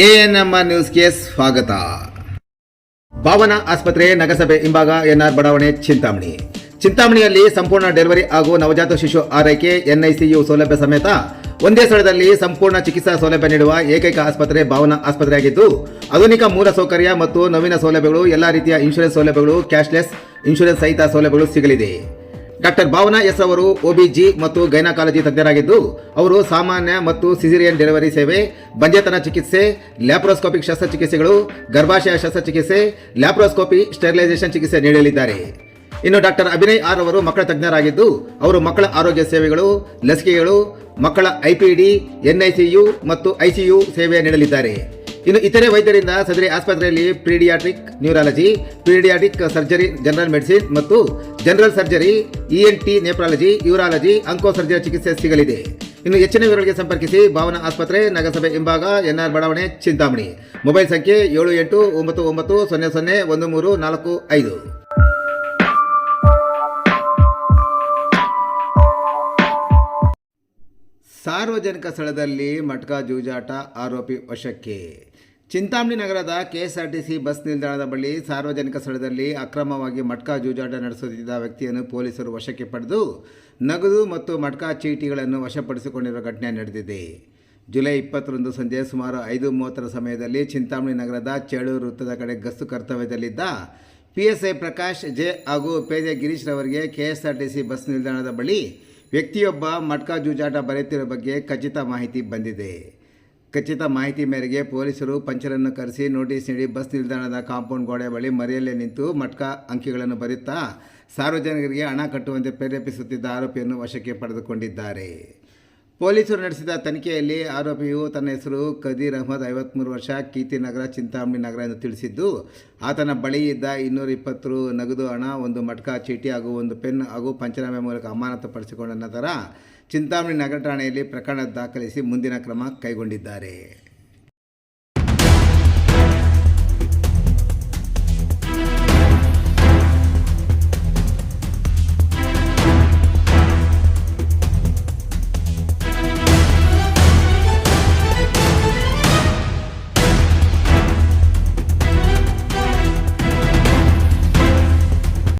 ANMR ನ್ಯೂಸ್ಗೆ ಸ್ವಾಗತ. ಭಾವನಾ ಆಸ್ಪತ್ರೆ ನಗರಸಭೆ ಹಿಂಭಾಗ ಎನ್ಆರ್ ಬಡಾವಣೆ ಚಿಂತಾಮಣಿಯಲ್ಲಿ ಸಂಪೂರ್ಣ ಡೆಲಿವರಿ ಹಾಗೂ ನವಜಾತ ಶಿಶು ಆರೈಕೆ ಎನ್ಐಸಿಯು ಸೌಲಭ್ಯ ಸಮೇತ ಒಂದೇ ಸ್ಥಳದಲ್ಲಿ ಸಂಪೂರ್ಣ ಚಿಕಿತ್ಸಾ ಸೌಲಭ್ಯ ನೀಡುವ ಏಕೈಕ ಆಸ್ಪತ್ರೆ ಭಾವನಾ ಆಸ್ಪತ್ರೆಯಾಗಿದ್ದು, ಆಧುನಿಕ ಮೂಲ ಸೌಕರ್ಯ ಮತ್ತು ನವೀನ ಸೌಲಭ್ಯಗಳು, ಎಲ್ಲ ರೀತಿಯ ಇನ್ಶೂರೆನ್ಸ್ ಸೌಲಭ್ಯಗಳು, ಕ್ಯಾಶ್ಲೆಸ್ ಇನ್ಶೂರೆನ್ಸ್ ಸಹಿತ ಸೌಲಭ್ಯಗಳು ಸಿಗಲಿದೆ. ಡಾಕ್ಟರ್ ಭಾವನಾ ಎಸ್ ಅವರು OBG ಮತ್ತು ಗೈನಕಾಲಜಿ ತಜ್ಞರಾಗಿದ್ದು, ಅವರು ಸಾಮಾನ್ಯ ಮತ್ತು ಸಿಸೇರಿಯನ್ ಡೆಲಿವರಿ ಸೇವೆ, ಬಂಜೆತನ ಚಿಕಿತ್ಸೆ, ಲ್ಯಾಪ್ರೋಸ್ಕೋಪಿಕ್ ಶಸ್ತ್ರಚಿಕಿತ್ಸೆಗಳು, ಗರ್ಭಾಶಯ ಶಸ್ತ್ರಚಿಕಿತ್ಸೆ, ಲ್ಯಾಪ್ರೋಸ್ಕೋಪಿ, ಸ್ಟೆರಿಲೈಸೇಷನ್ ಚಿಕಿತ್ಸೆ ನೀಡಲಿದ್ದಾರೆ. ಇನ್ನು ಡಾಕ್ಟರ್ ಅಭಿನಯ್ ಆರ್ ಅವರು ಮಕ್ಕಳ ತಜ್ಞರಾಗಿದ್ದು, ಅವರು ಮಕ್ಕಳ ಆರೋಗ್ಯ ಸೇವೆಗಳು, ಲಸಿಕೆಗಳು, ಮಕ್ಕಳ IPD, NICU ಮತ್ತು ICU ಸೇವೆ ನೀಡಲಿದ್ದಾರೆ. ಇನ್ನು ಇತರೆ ವೈದ್ಯರಿಂದ ಸದರಿ ಆಸ್ಪತ್ರೆಯಲ್ಲಿ pediatric neurology, pediatric surgery, general medicine ಮತ್ತು general surgery, ENT nephrology, urology, onco surgery ಚಿಕಿತ್ಸೆ ಸಿಗಲಿದೆ. ಇನ್ನು ಹೆಚ್ಚಿನ ವಿವರಗಳಿಗೆ ಸಂಪರ್ಕಿಸಿ ಭಾವನಾ ಆಸ್ಪತ್ರೆ, ನಗರಸಭೆ ಹಿಂಭಾಗ, NR ಬಡಾವಣೆ, ಚಿಂತಾಮಣಿ. ಮೊಬೈಲ್ ಸಂಖ್ಯೆ 7899001345. ಸಾರ್ವಜನಿಕ ಸ್ಥಳದಲ್ಲಿ ಮಟ್ಕಾ ಜೂಜಾಟ ಆರೋಪಿ ವಶಕ್ಕೆ. ಚಿಂತಾಮಣಿ ನಗರದ KSRTC ಬಸ್ ನಿಲ್ದಾಣದ ಬಳಿ ಸಾರ್ವಜನಿಕ ಸ್ಥಳದಲ್ಲಿ ಅಕ್ರಮವಾಗಿ ಮಟ್ಕಾ ಜೂಜಾಟ ನಡೆಸುತ್ತಿದ್ದ ವ್ಯಕ್ತಿಯನ್ನು ಪೊಲೀಸರು ವಶಕ್ಕೆ ಪಡೆದು ನಗದು ಮತ್ತು ಮಟ್ಕಾ ಚೀಟಿಗಳನ್ನು ವಶಪಡಿಸಿಕೊಂಡಿರುವ ಘಟನೆ ನಡೆದಿದೆ. ಜುಲೈ 20ರಂದು ಸಂಜೆ ಸುಮಾರು 5:30 ಸಮಯದಲ್ಲಿ ಚಿಂತಾಮಣಿ ನಗರದ ಚೇಳೂರು ವೃತ್ತದ ಕಡೆ ಗಸ್ತು ಕರ್ತವ್ಯದಲ್ಲಿದ್ದ PSI ಪ್ರಕಾಶ್ ಜೆ ಹಾಗೂ ಪೇದೆ ಗಿರೀಶ್ ರವರಿಗೆ KSRTC ಬಸ್ ನಿಲ್ದಾಣದ ಬಳಿ ವ್ಯಕ್ತಿಯೊಬ್ಬ ಮಟ್ಕಾ ಜೂಜಾಟ ಬರೆಯುತ್ತಿರುವ ಬಗ್ಗೆ ಖಚಿತ ಮಾಹಿತಿ ಬಂದಿದೆ. ಖಚಿತ ಮಾಹಿತಿ ಮೇರೆಗೆ ಪೊಲೀಸರು ಪಂಚರನ್ನು ಕರೆಸಿ ನೋಟಿಸ್ ನೀಡಿ ಬಸ್ ನಿಲ್ದಾಣದ ಕಾಂಪೌಂಡ್ ಗೋಡೆ ಬಳಿ ಮರೆಯಲ್ಲೇ ನಿಂತು ಮಟ್ಕಾ ಅಂಕಿಗಳನ್ನು ಬರೆಯುತ್ತಾ ಸಾರ್ವಜನಿಕರಿಗೆ ಹಣ ಕಟ್ಟುವಂತೆ ಪ್ರೇರೇಪಿಸುತ್ತಿದ್ದ ಆರೋಪಿಯನ್ನು ವಶಕ್ಕೆ ಪಡೆದುಕೊಂಡಿದ್ದಾರೆ. ಪೊಲೀಸರು ನಡೆಸಿದ ತನಿಖೆಯಲ್ಲಿ ಆರೋಪಿಯು ತನ್ನ ಹೆಸರು ಕದೀರ್ ಅಹಮದ್, 53 ವರ್ಷ, ಕೀರ್ತಿನಗರ, ಚಿಂತಾಮಣಿ ನಗರ ಎಂದು ತಿಳಿಸಿದ್ದು, ಆತನ ಬಳಿ ಇದ್ದ 220 ರು ನಗದು ಹಣ, ಒಂದು ಮಟ್ಕಾ ಚೀಟಿ ಹಾಗೂ ಒಂದು ಪೆನ್ ಹಾಗೂ ಪಂಚನಾಮೆ ಮೂಲಕ ಅಮಾನತುಪಡಿಸಿಕೊಂಡ ನಂತರ ಚಿಂತಾಮಣಿ ನಗರ ಠಾಣೆಯಲ್ಲಿ ಪ್ರಕರಣ ದಾಖಲಿಸಿ ಮುಂದಿನ ಕ್ರಮ ಕೈಗೊಂಡಿದ್ದಾರೆ.